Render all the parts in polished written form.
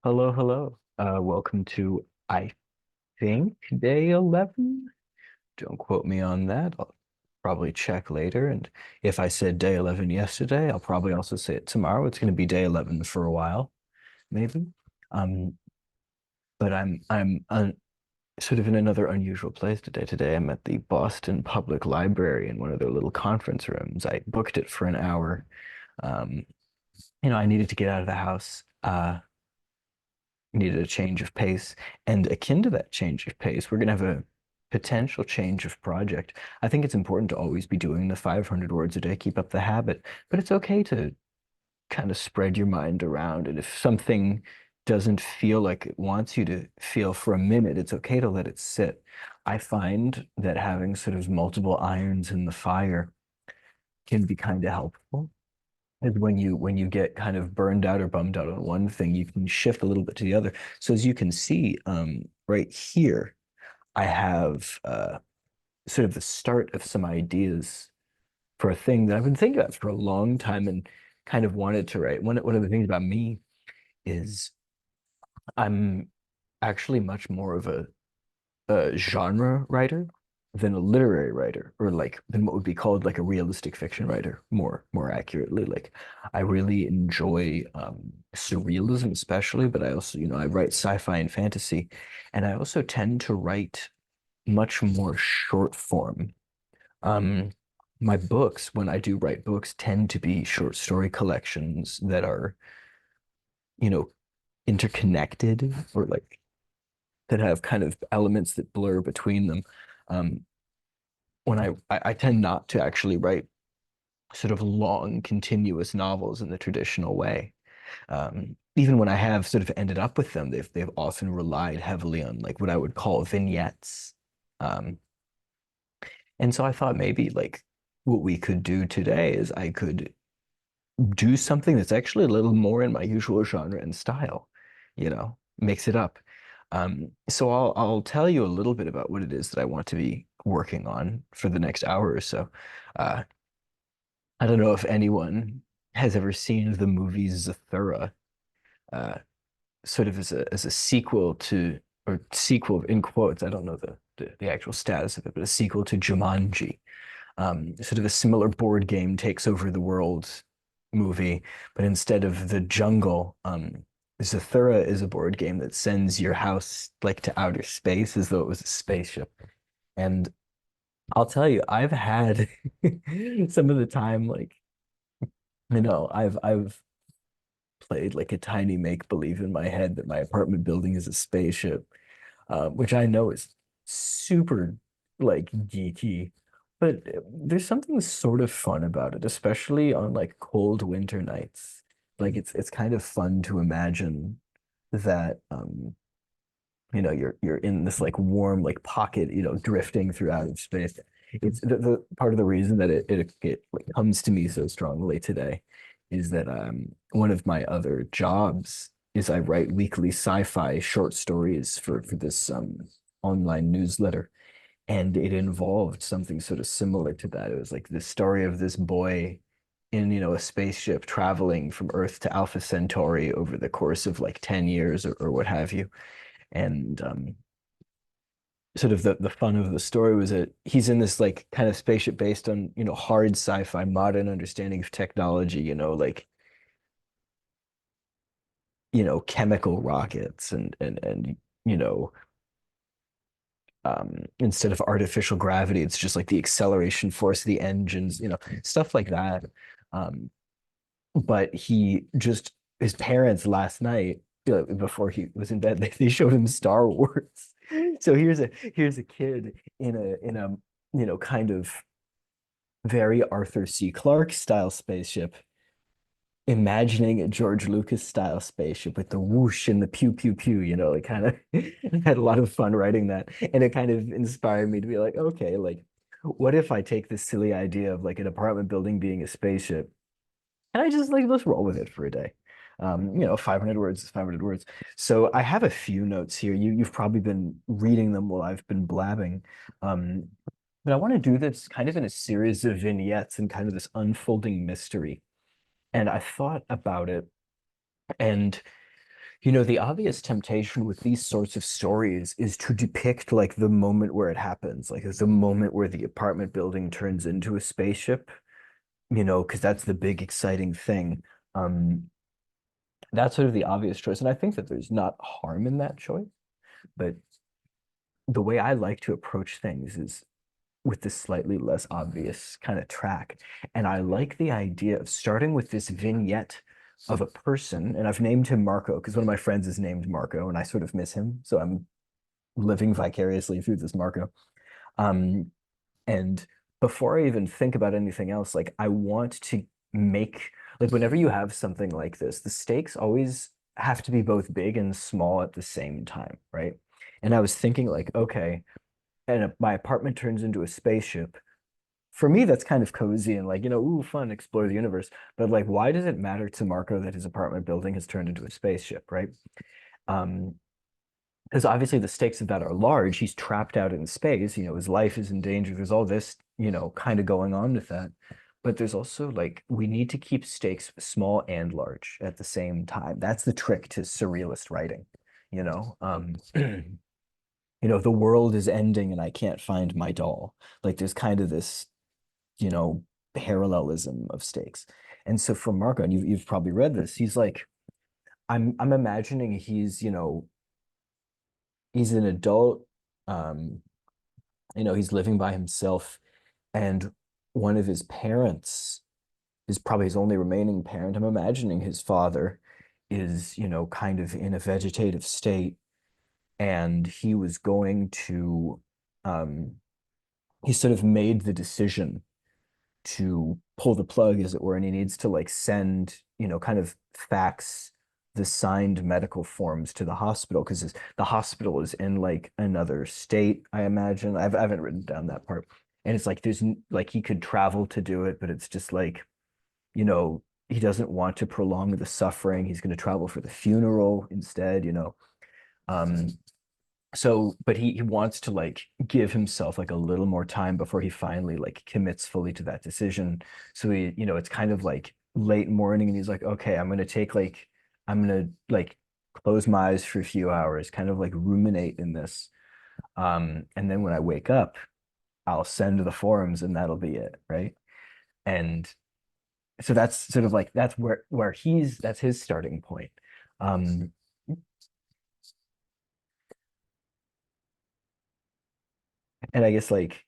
Hello, hello. Welcome to, I think, day 11. Don't quote me on that. I'll probably check later. And if I said day 11 yesterday, I'll probably also say it tomorrow. It's going to be day 11 for a while, maybe. Um, but I'm sort of in another unusual place today. Today, I'm at the Boston Public Library in one of their little conference rooms. I booked it for an hour. Um, I needed to get out of the house. Needed a change of pace. And akin to that change of pace, we're going to have a potential change of project. I think it's important to always be doing the 500 words a day, keep up the habit, but it's okay to kind of spread your mind around. And if something doesn't feel like it wants you to feel for a minute, it's okay to let it sit. I find that having sort of multiple irons in the fire can be kind of helpful. And when you get kind of burned out or bummed out on one thing, you can shift a little bit to the other. So as you can see, right here, I have sort of the start of some ideas for a thing that I've been thinking about for a long time and kind of wanted to write. One of the things about me is I'm actually much more of a genre writer than a literary writer, or like than what would be called like a realistic fiction writer, more accurately. Like I really enjoy surrealism especially, but I also, I write sci-fi and fantasy, and I also tend to write much more short form. Um, my books, when I do write books, tend to be short story collections that are, you know, interconnected or like that have kind of elements that blur between them. Um, when I tend not to actually write sort of long, continuous novels in the traditional way. Even when I have sort of ended up with them, they've often relied heavily on like what I would call vignettes. Um, and so I thought maybe like what we could do today is I could do something that's actually a little more in my usual genre and style, mix it up. So I'll tell you a little bit about what it is that I want to be working on for the next hour or so. Uh, I don't know if anyone has ever seen the movie Zathura, uh, sort of as a sequel to, or sequel in quotes. I don't know the actual status of it, but a sequel to Jumanji. Sort of a similar board game takes over the world movie, but instead of the jungle, Zathura is a board game that sends your house like to outer space as though it was a spaceship. And I'll tell you, I've had some of the time, like, I've played like a tiny make believe in my head that my apartment building is a spaceship, which I know is super like geeky, but there's something sort of fun about it, especially on like cold winter nights. Like it's kind of fun to imagine that you're in this like warm like pocket, drifting through outer space. It's the part of the reason that it like, comes to me so strongly today is that one of my other jobs is I write weekly sci-fi short stories for this online newsletter, and it involved something sort of similar to that. It was like the story of this boy in a spaceship traveling from Earth to Alpha Centauri over the course of like 10 years or what have you. And sort of the fun of the story was that he's in this like kind of spaceship based on, hard sci-fi, modern understanding of technology, like, chemical rockets and you know, instead of artificial gravity, it's just like the acceleration force of the engines, stuff like that. Um, but he just his parents last night, before he was in bed, they showed him Star Wars. So here's a kid in a kind of very Arthur C. Clarke style spaceship, imagining a George Lucas style spaceship with the whoosh and the pew pew pew, it kind of had a lot of fun writing that. And it kind of inspired me to be like, okay, like what if I take this silly idea of like an apartment building being a spaceship and I just like let's roll with it for a day. 500 words is 500 words. So I have a few notes here. You've probably been reading them while I've been blabbing. Um, but I want to do this kind of in a series of vignettes and kind of this unfolding mystery. And I thought about it, and The obvious temptation with these sorts of stories is to depict like the moment where it happens, like the moment where the apartment building turns into a spaceship, because that's the big exciting thing. Um, that's sort of the obvious choice. And I think that there's not harm in that choice, but the way I like to approach things is with this slightly less obvious kind of track. And I like the idea of starting with this vignette of a person, and I've named him Marco because one of my friends is named Marco, and I sort of miss him. So I'm living vicariously through this Marco. Um, and before I even think about anything else, like I want to make like whenever you have something like this, the stakes always have to be both big and small at the same time, right? And I was thinking like, okay, and my apartment turns into a spaceship. For me, that's kind of cozy and like, ooh, fun, explore the universe. But like, why does it matter to Marco that his apartment building has turned into a spaceship, right? Um, because obviously the stakes of that are large. He's trapped out in space, his life is in danger. There's all this, kind of going on with that. But there's also like we need to keep stakes small and large at the same time. That's the trick to surrealist writing, you know. The world is ending and I can't find my doll. Like there's kind of this, you know, parallelism of stakes. And so for Marco, and you've probably read this, he's like, I'm imagining he's an adult, um, he's living by himself, and one of his parents is probably his only remaining parent. I'm imagining his father is, kind of in a vegetative state, and he was going to um he sort of made the decision to pull the plug, as it were, and he needs to like send, kind of fax the signed medical forms to the hospital because the hospital is in like another state, I imagine. I haven't written down that part. And it's like like he could travel to do it, but it's just like, he doesn't want to prolong the suffering. He's going to travel for the funeral instead, Um, so but he wants to like give himself like a little more time before he finally like commits fully to that decision. So it's kind of like late morning and he's like, okay, I'm gonna like close my eyes for a few hours, kind of like ruminate in this. And then when I wake up, I'll send the forums and that'll be it, right? And so that's sort of like that's where that's his starting point. Um, and I guess like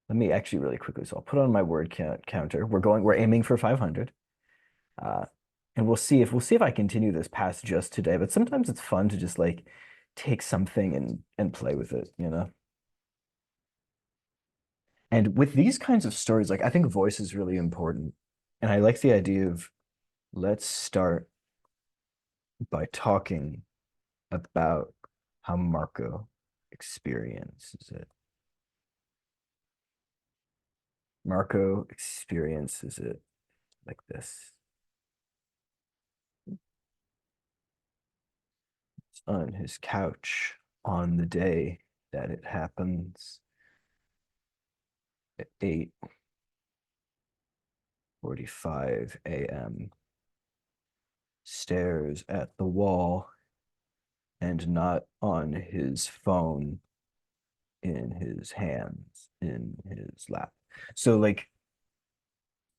let me actually really quickly. So I'll put on my word counter. We're aiming for 500. Uh, and we'll see if I continue this past just today. But sometimes it's fun to just like take something and play with it. And with these kinds of stories, like I think voice is really important. And I like the idea of let's start by talking about how Marco experiences it. Marco experiences it like this. On his couch on the day that it happens at 8:45 a.m. Stares at the wall and not on his phone in his hands, in his lap. So like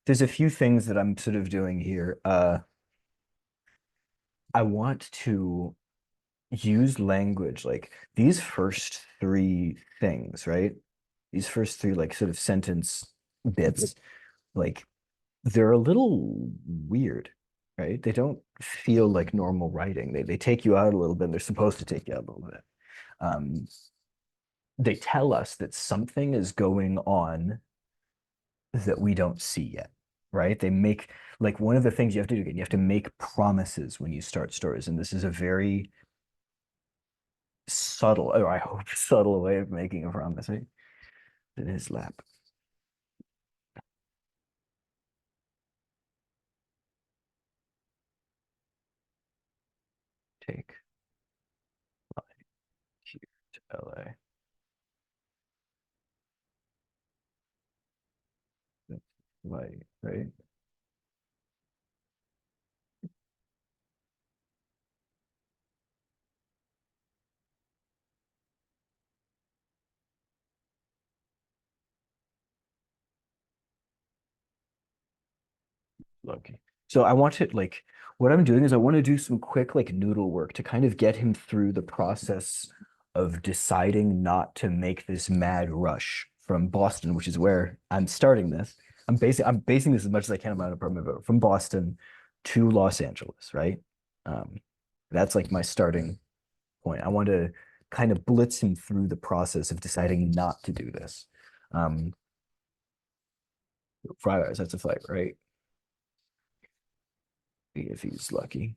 there's a few things that I'm sort of doing here. I want to use language like these first three things, right? These first three like sort of sentence bits, like they're a little weird, right? They don't feel like normal writing. They take you out a little bit, and they're supposed to take you out a little bit. Um, they tell us that something is going on that we don't see yet, right? They make like one of the things you have to do again, you have to make promises when you start stories. And this is a very subtle, or I hope subtle way of making a promise, right? In his lap. Take here to LA. That's right, right? lucky. So I want to like what I'm doing is I want to do some quick like noodle work to kind of get him through the process of deciding not to make this mad rush from Boston, which is where I'm starting this. I'm basing this as much as I can on my own apartment, but from Boston to Los Angeles, right? Um, that's like my starting point. I want to kind of blitz him through the process of deciding not to do this. Um, Fried rice, that's a flavor, right? If he's lucky.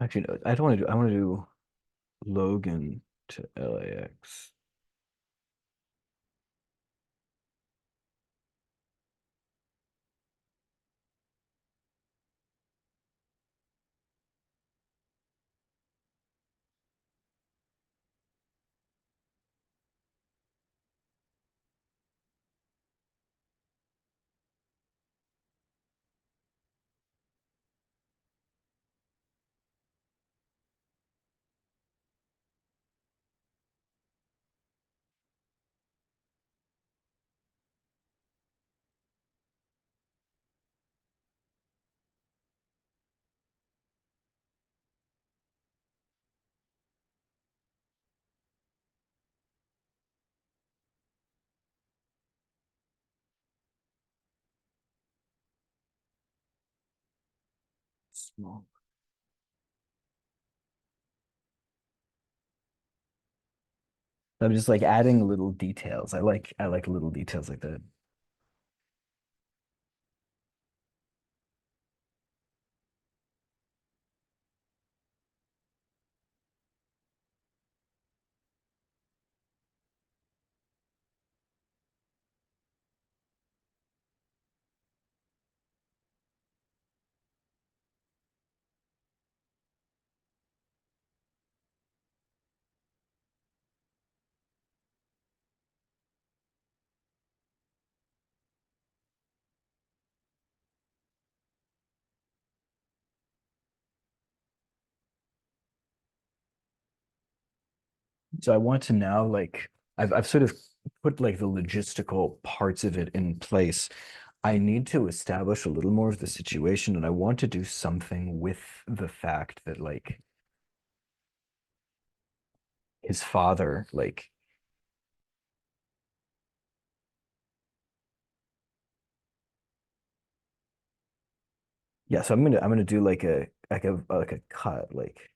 Actually, no, I don't want to do. I want to do Logan to LAX. Small. I'm just like adding little details. I like little details like that. So I want to now like I've sort of put like the logistical parts of it in place. I need to establish a little more of the situation, and I want to do something with the fact that like his father, like yeah, so I'm gonna do like a cut, like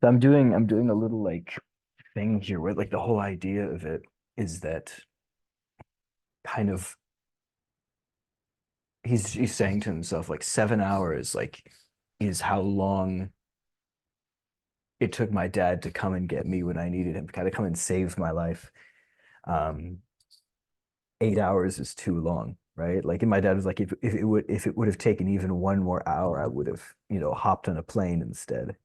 So I'm doing a little like thing here where like the whole idea of it is that kind of he's saying to himself like 7 hours like is how long it took my dad to come and get me when I needed him, kind of come and save my life. 8 hours is too long, right? Like, and my dad was like, if it would have taken even one more hour, I would have, hopped on a plane instead.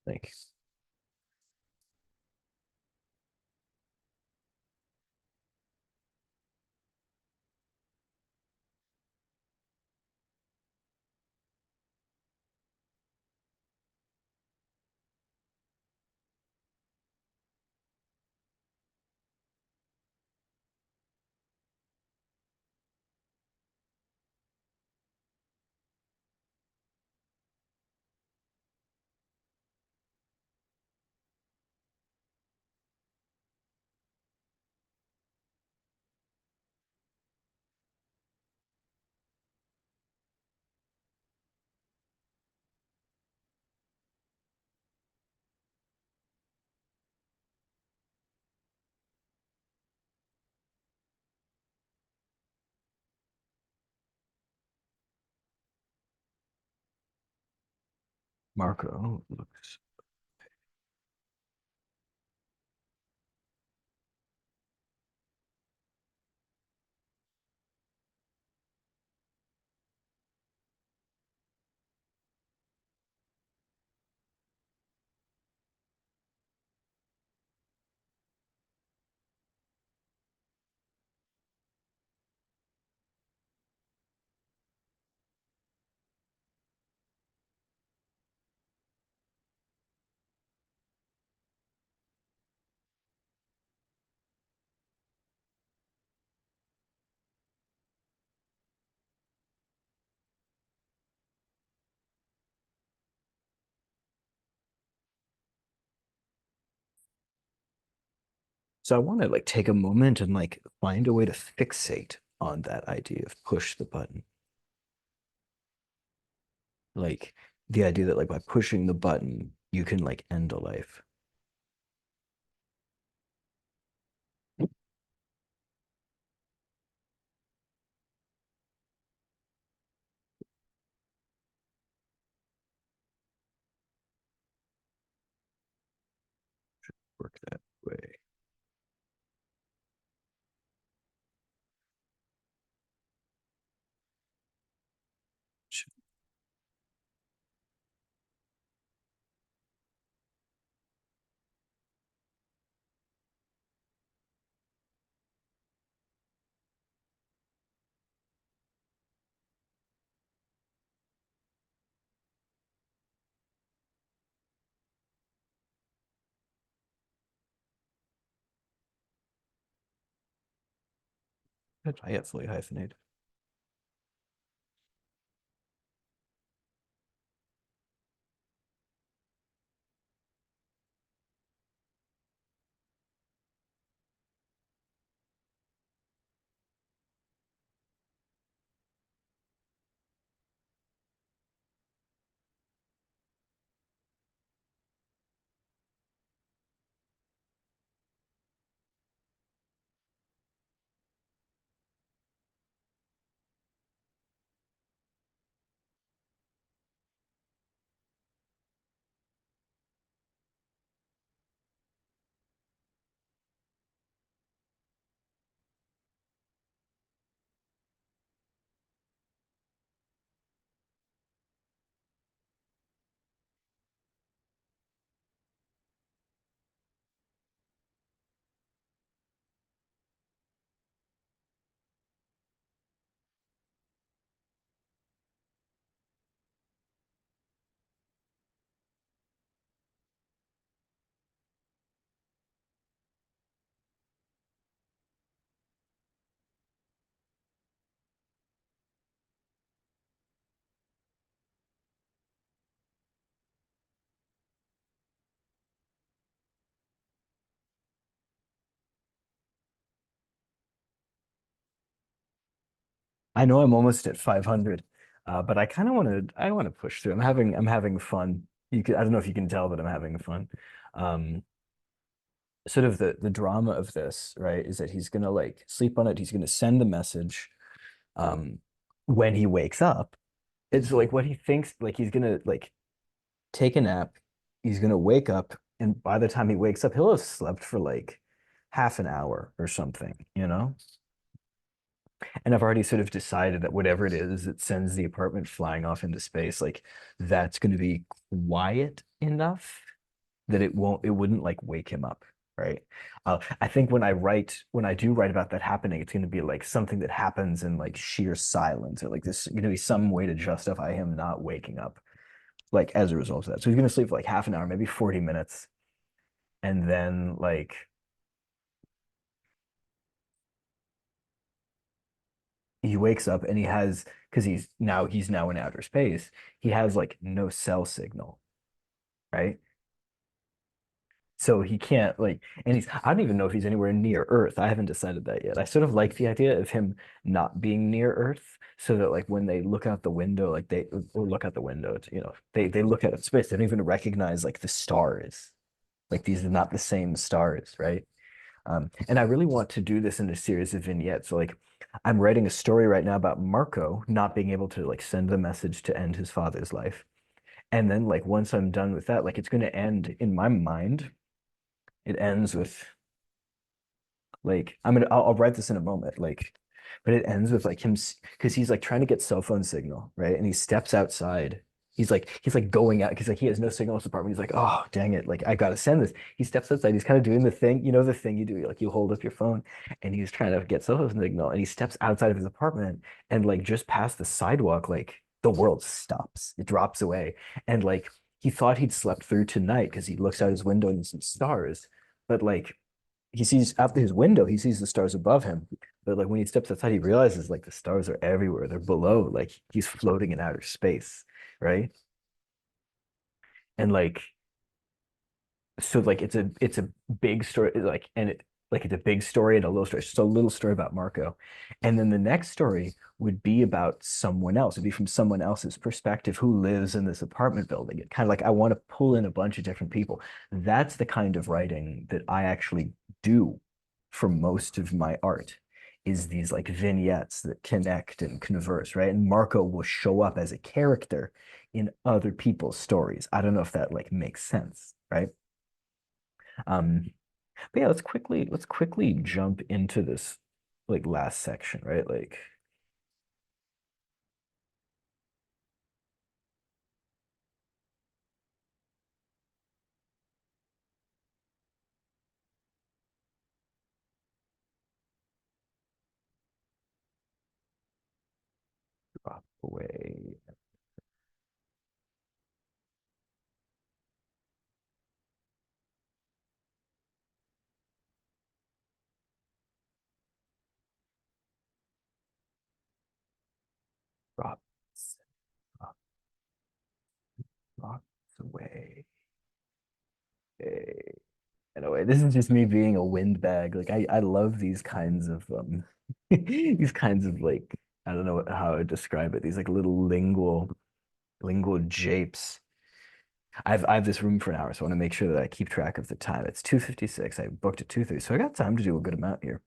Like, Marco looks. So I want to like take a moment and like find a way to fixate on that idea of push the button. Like the idea that like by pushing the button, you can like end a life. Work that way. I get fully hyphenated. I know I'm almost at 500. But I want to push through. I'm having fun. I don't know if you can tell that I'm having fun. Um, Sort of the drama of this, right, is that he's gonna like sleep on it. He's gonna send the message um when he wakes up. It's like what he thinks, like he's gonna like take a nap, he's gonna wake up, and by the time he wakes up, he'll have slept for like half an hour or something, you know? And I've already sort of decided that whatever it is that sends the apartment flying off into space, like that's gonna be quiet enough that it wouldn't like wake him up, right? I think when I do write about that happening, it's going to be like something that happens in like sheer silence, or like this going to be some way to justify him not waking up, like as a result of that. So he's going to sleep for like half an hour, maybe 40 minutes, and then like he wakes up and he has because he's now in outer space, he has like no cell signal, right? So he can't like, and I don't even know if he's anywhere near Earth. I haven't decided that yet. I sort of like the idea of him not being near Earth so that like when they look out the window, like or look out the window, they look at space, they don't even recognize like the stars. Like these are not the same stars, right? And I really want to do this in a series of vignettes. So like I'm writing a story right now about Marco not being able to like send the message to end his father's life. And then like once I'm done with that, like it's going to end in my mind, it ends with like I'll write this in a moment, like, but it ends with like him because he's like trying to get cell phone signal, right? And he steps outside. He's like going out because like he has no signal in his apartment. He's like, oh dang it, like I gotta send this. He steps outside. He's kind of doing the thing, the thing you do, like you hold up your phone, and he's trying to get cell phone signal, and he steps outside of his apartment, and like just past the sidewalk, like the world stops. It drops away, and like he thought he'd slept through tonight because he looks out his window and some stars, but like he sees out his window, he sees the stars above him. But like when he steps outside, he realizes like the stars are everywhere. They're below. Like he's floating in outer space, right? And like so like it's a big story, like and it like it's a big story and a little story. It's just a little story about Marco. And then the next story would be about someone else. It'd be from someone else's perspective who lives in this apartment building. It kind of like I want to pull in a bunch of different people. That's the kind of writing that I actually do for most of my art, is these like vignettes that connect and converse, right? And Marco will show up as a character in other people's stories. I don't know if that like makes sense, right? Um, but yeah, let's quickly jump into this like last section, right? Like drop away, drops, drop, drops away. Hey. Anyway, this is just me being a windbag. Like I love these kinds of these kinds of like I don't know how to describe it. These like little lingual japes. I have this room for an hour, so I want to make sure that I keep track of the time. It's 2:56. I booked at 2:30, so I got time to do a good amount here.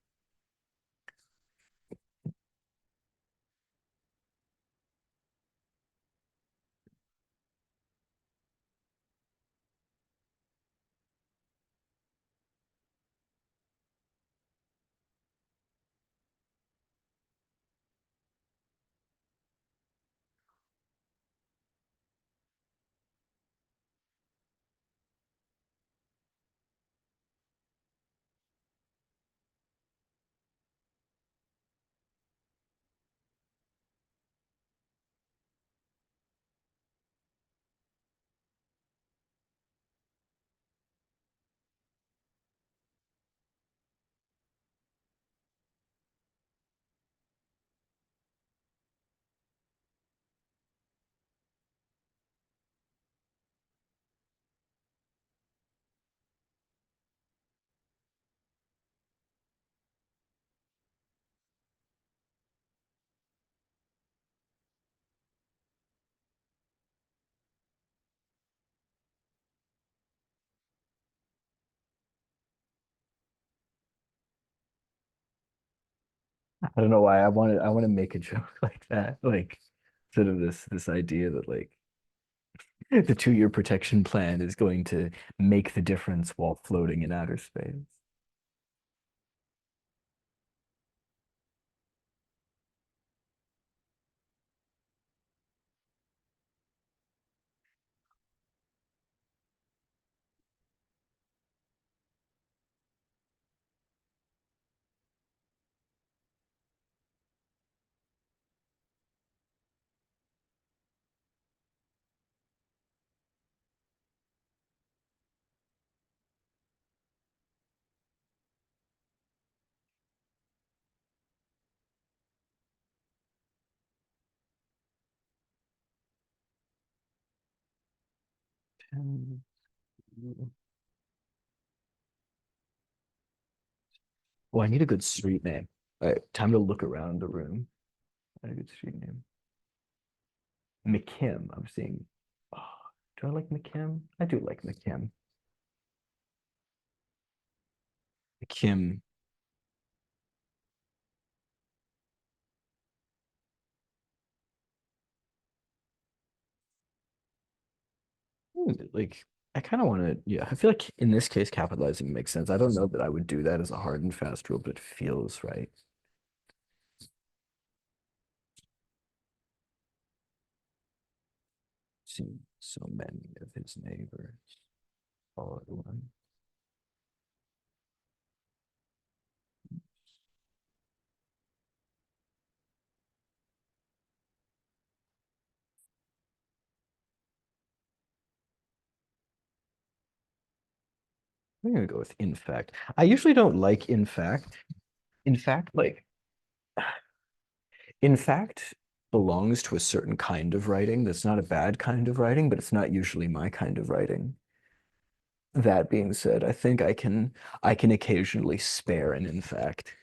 I don't know why I want to make a joke like that. Like sort of this idea that like the 2 year protection plan is going to make the difference while floating in outer space. Um, Oh, I need a good street name. All right, time to look around the room. I need a good street name. McKim. I'm seeing. Oh, do I like McKim? I do like McKim. McKim. Like I kind of want to. Yeah, I feel like in this case, capitalizing makes sense. I don't know that I would do that as a hard and fast rule, but it feels right. Seen so many of his neighbors all at once. I'm gonna go with in fact. I usually don't like in fact. In fact, like in fact belongs to a certain kind of writing that's not a bad kind of writing, but it's not usually my kind of writing. That being said, I think I can occasionally spare an in fact.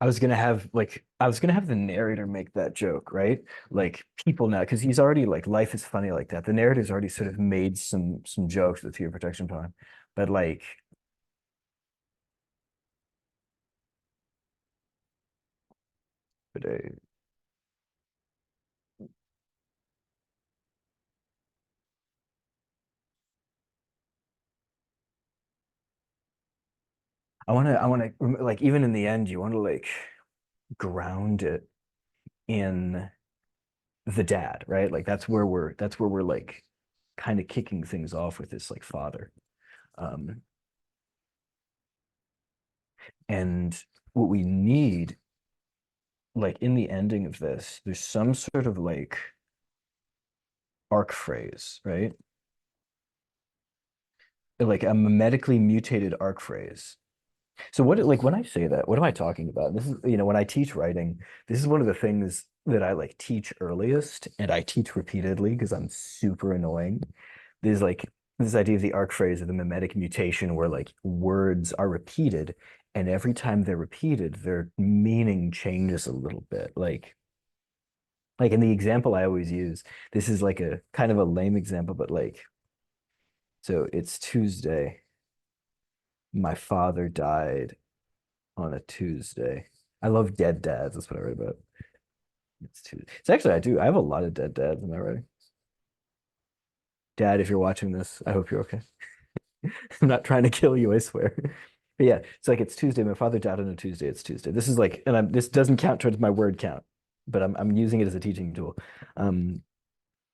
I was gonna have the narrator make that joke, right? Like people now, because he's already like life is funny like that. The narrator's already sort of made some jokes with your protection time, but like, but I want to like even in the end, you want to like ground it in the dad, right? Like that's where we're like kind of kicking things off with this like father. Um, and what we need, like in the ending of this, there's some sort of like arc phrase, right? Like a medically mutated arc phrase. So what like when I say that, what am I talking about? This is, when I teach writing, this is one of the things that I like teach earliest and I teach repeatedly because I'm super annoying. There's like this idea of the arc phrase of the mimetic mutation where like words are repeated and every time they're repeated, their meaning changes a little bit. Like in the example I always use, this is like a kind of a lame example, but like, so it's Tuesday. My father died on a Tuesday. I love dead dads. That's what I write about. It's Tuesday. It's actually, I do. I have a lot of dead dads in my writing. Dad, if you're watching this, I hope you're okay. I'm not trying to kill you, I swear. But yeah, it's like it's Tuesday. My father died on a Tuesday. It's Tuesday. This is like, and this doesn't count towards my word count, but I'm using it as a teaching tool. Um,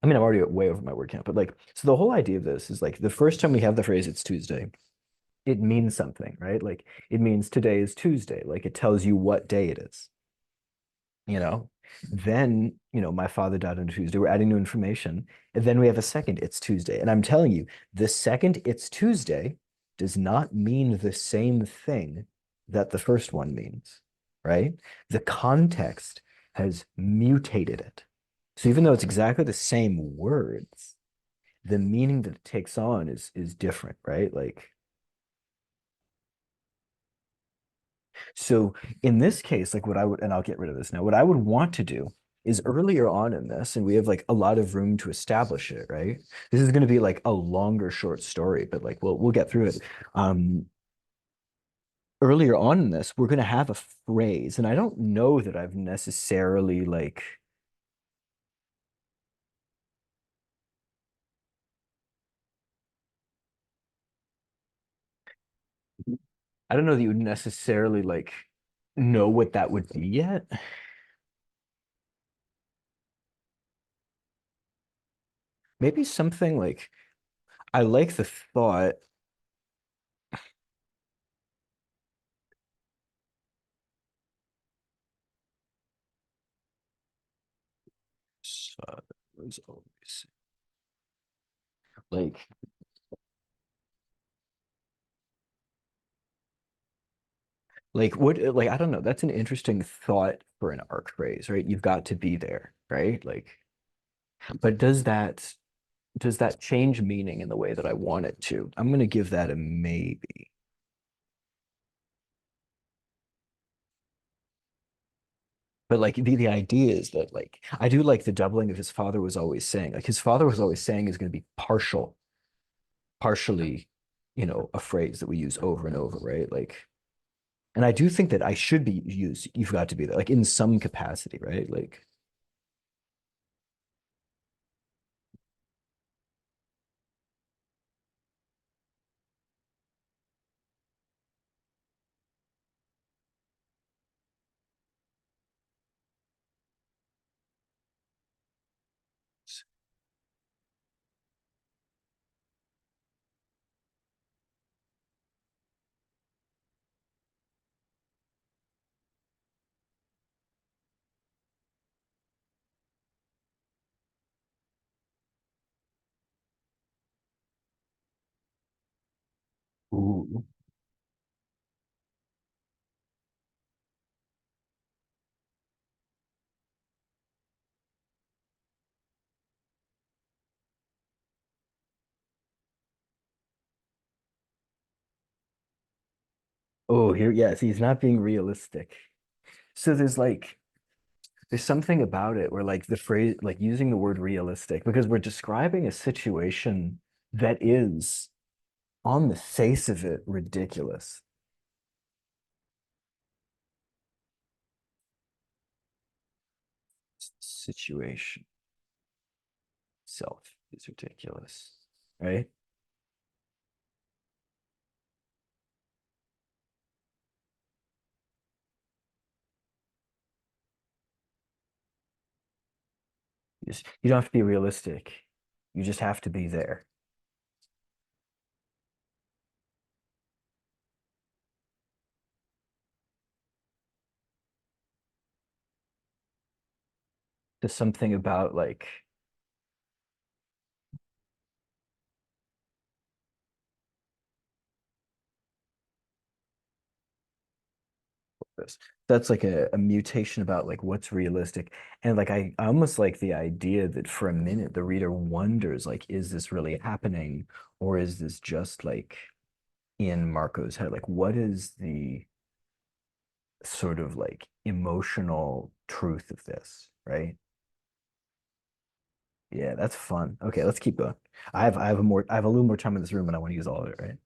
I mean, I'm already way over my word count, but like, so the whole idea of this is like the first time we have the phrase "it's Tuesday," it means something, right? Like it means today is Tuesday. Like it tells you what day it is, you know? Then, my father died on Tuesday. We're adding new information. And then we have a second, it's Tuesday. And I'm telling you, the second it's Tuesday does not mean the same thing that the first one means, right? The context has mutated it. So even though it's exactly the same words, the meaning that it takes on is different, right? Like, so in this case, like what I would, and I'll get rid of this now, what I would want to do is earlier on in this, and we have like a lot of room to establish it, right? This is going to be like a longer short story, but like we'll get through it. Um, Earlier on in this, we're going to have a phrase, and I don't know that I've necessarily like I don't know that you would necessarily like know what that would be yet. Maybe something like I like the thought. Was always like like I don't know. That's an interesting thought for an arc phrase, right? You've got to be there, right? Like, but does that change meaning in the way that I want it to? I'm gonna give that a maybe. But like the idea is that like I do like the doubling of his father was always saying. Like his father was always saying is gonna be partially, a phrase that we use over and over, right? Like, and I do think that I should be used, you've got to be there, like in some capacity, right? Like ooh. Oh, here, yes, he's not being realistic. So there's something about it where like the phrase, like using the word realistic, because we're describing a situation that is on the face of it ridiculous. Situation itself is ridiculous, right? You don't have to be realistic. You just have to be there. There's something about like, this. That's like a mutation about like what's realistic. And like I almost like the idea that for a minute the reader wonders like, is this really happening? Or is this just like in Marco's head? Like what is the sort of like emotional truth of this, right? Yeah, that's fun. Okay, let's keep going. I have a little more time in this room and I want to use all of it, right?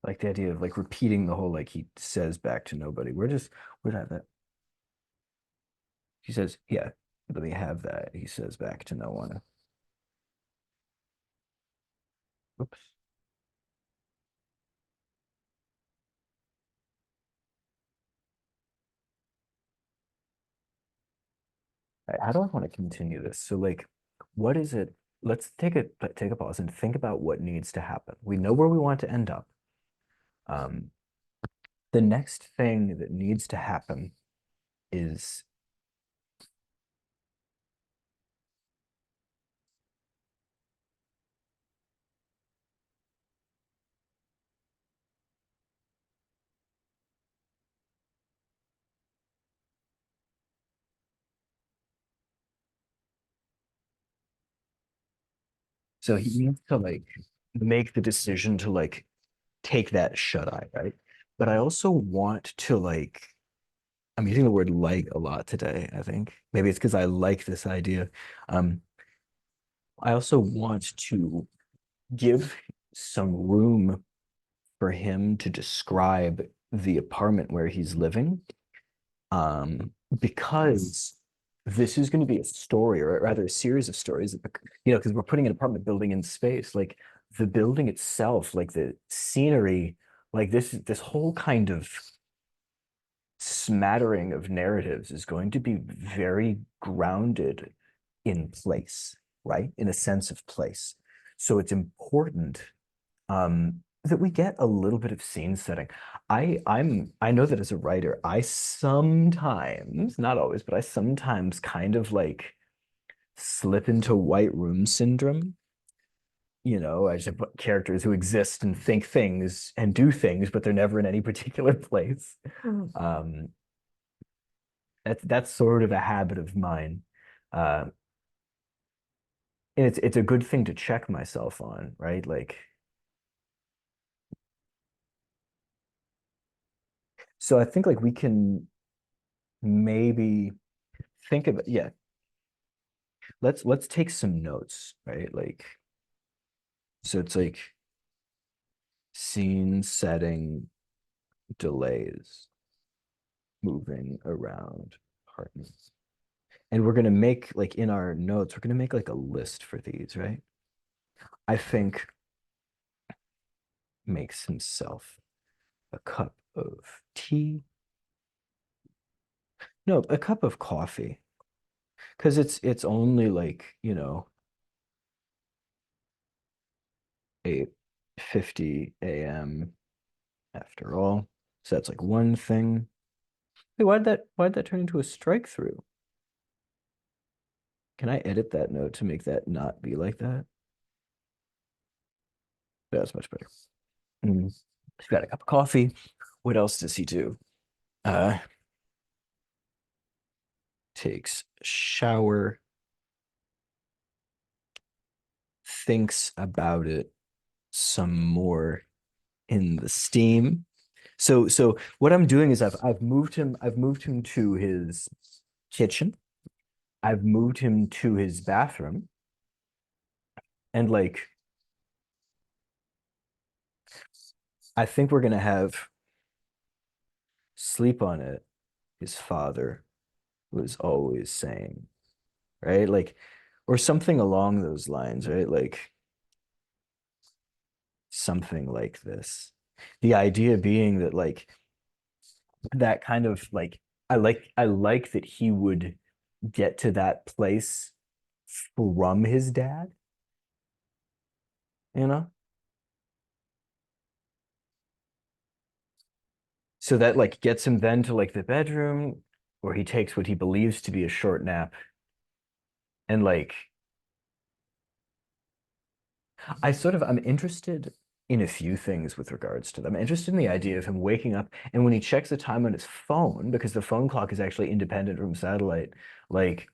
Like the idea of like repeating the whole like he says back to nobody. Where'd I have that? He says, yeah, let me have that. He says back to no one. Oops. How do I want to continue this? So like, what is it? Let's take a pause and think about what needs to happen. We know where we want to end up. Um, the next thing that needs to happen is so he needs to like make the decision to like take that shut eye, right? But I also want to like I'm using the word like a lot today, I think. Maybe it's because I like this idea. Um, I also want to give some room for him to describe the apartment where he's living, because this is going to be a story, or rather a series of stories, because we're putting an apartment building in space, like the building itself, like the scenery, like this whole kind of smattering of narratives is going to be very grounded in place, right? In a sense of place. So it's important that we get a little bit of scene setting. I know that as a writer, I sometimes, not always, but I sometimes kind of like slip into white room syndrome. I just put characters who exist and think things and do things, but they're never in any particular place. Um, that's sort of a habit of mine. Uh, and it's a good thing to check myself on, right? Like So I think like we can maybe think of, yeah, let's take some notes, right? Like, so it's like scene setting, delays, moving around partners. And we're gonna make like in our notes, we're gonna make like a list for these, right? I think makes himself a cup of tea. No, a cup of coffee. Because it's only like, 8:50 a.m. after all. So that's like one thing. Wait, why'd that turn into a strike through? Can I edit that note to make that not be like that? That's much better. He's got a cup of coffee. What else does he do? Uh, takes a shower, thinks about it some more in the steam. So what I'm doing is I've moved him to his kitchen. I've moved him to his bathroom, and like I think we're gonna have sleep on it, his father was always saying, right? Like, or something along those lines, right? Like something like this. The idea being that like that kind of like I like that he would get to that place from his dad, you know? So that like gets him then to like the bedroom where he takes what he believes to be a short nap. And like I'm interested in a few things with regards to them. I'm interested in the idea of him waking up and when he checks the time on his phone, because the phone clock is actually independent from satellite, like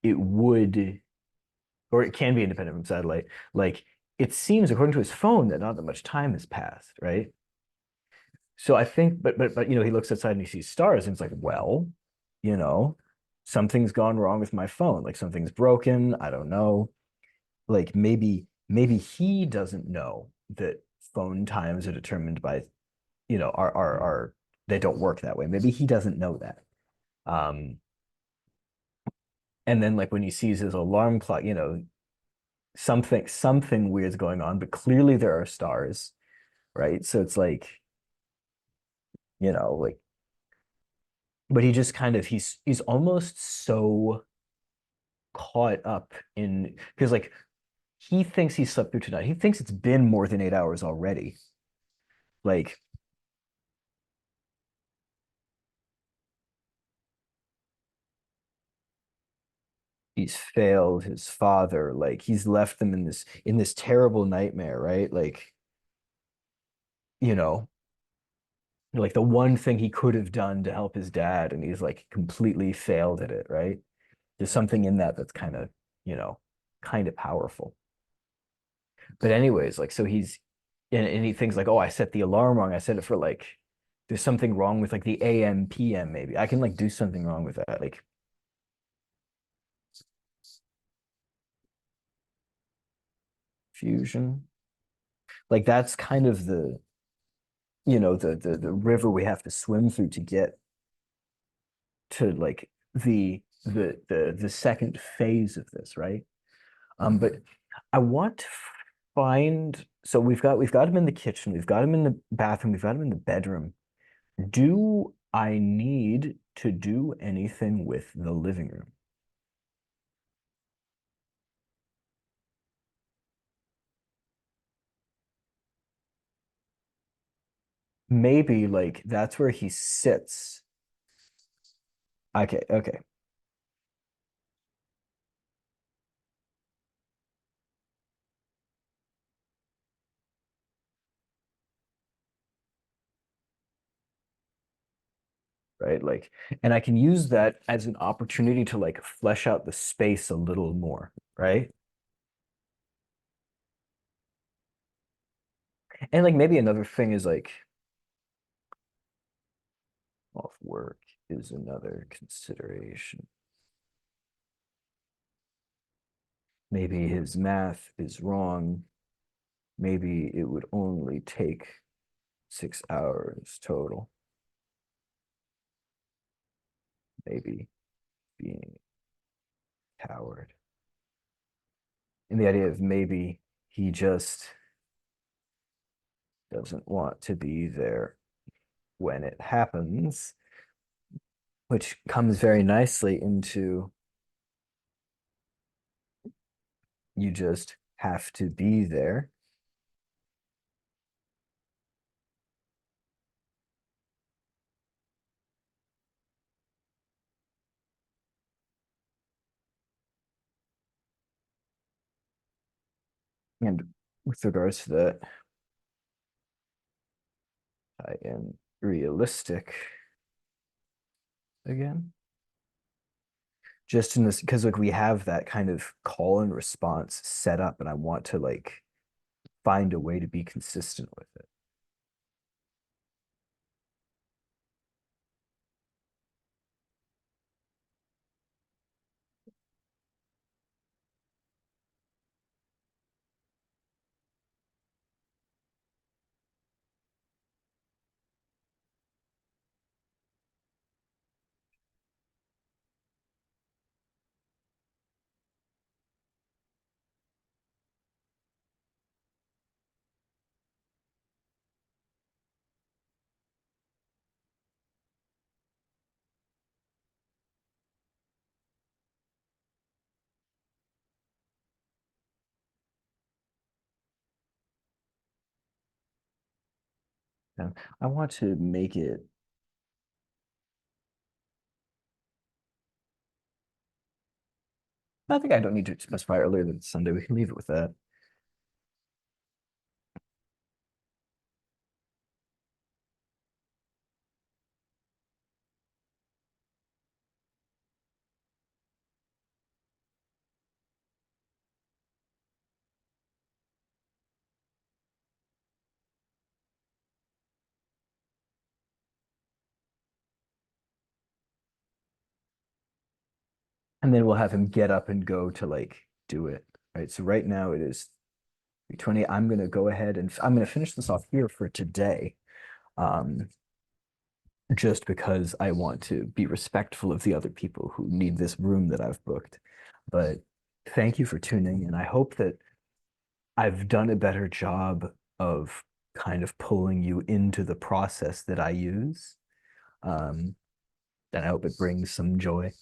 it would, or it can be independent from satellite, like it seems according to his phone that not that much time has passed, right? So I think, but he looks outside and he sees stars, and it's like, well, you know, something's gone wrong with my phone. Like something's broken. I don't know. Like maybe he doesn't know that phone times are determined by, are they don't work that way. Maybe he doesn't know that. Um, and then like when he sees his alarm clock, something weird's going on, but clearly there are stars, right? So it's like, like but he just kind of he's almost so caught up in because like he thinks he slept through tonight. He thinks it's been more than 8 hours already. Like he's failed his father. Like he's left them in this terrible nightmare, right? Like, you know, like the one thing he could have done to help his dad, and he's like completely failed at it, right? There's something in that that's you know, kind of powerful. But anyways, like so and he thinks like, oh, I set the alarm wrong. I set it for like there's something wrong with like the AM PM maybe. I can like do something wrong with that. Like fusion. Like that's kind of the river we have to swim through to get to like the second phase of this, right? But I want to find so we've got him in the kitchen, we've got him in the bathroom, we've got him in the bedroom. Do I need to do anything with the living room? Maybe like that's where he sits. Okay, okay, right. Like, and I can use that as an opportunity to like flesh out the space a little more, right? And like maybe another thing is like Off work is another consideration. Maybe his math is wrong. Maybe it would only take 6 hours total. Maybe being a coward. And the idea of maybe he just doesn't want to be there when it happens, which comes very nicely into you just have to be there. And with regards to that, I am realistic again. Just in this, because like we have that kind of call and response set up, and I want to like find a way to be consistent with it. And I want to make it. I think I don't need to specify earlier that it's Sunday. We can leave it with that. And then we'll have him get up and go to like do it. Right. So right now it is 3:20. I'm gonna go ahead and I'm gonna finish this off here for today. Um, just because I want to be respectful of the other people who need this room that I've booked. But thank you for tuning in. I hope that I've done a better job of kind of pulling you into the process that I use. Um, and I hope it brings some joy.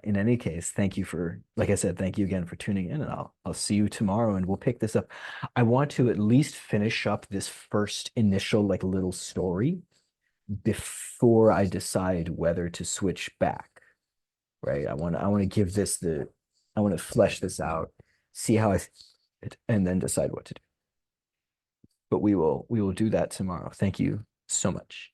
In any case, thank you for, like I said, thank you again for tuning in, and I'll see you tomorrow, and we'll pick this up. I want to at least finish up this first initial like little story before I decide whether to switch back. Right? I want to give this the I want to flesh this out, see how it, and then decide what to do. But we will do that tomorrow. Thank you so much.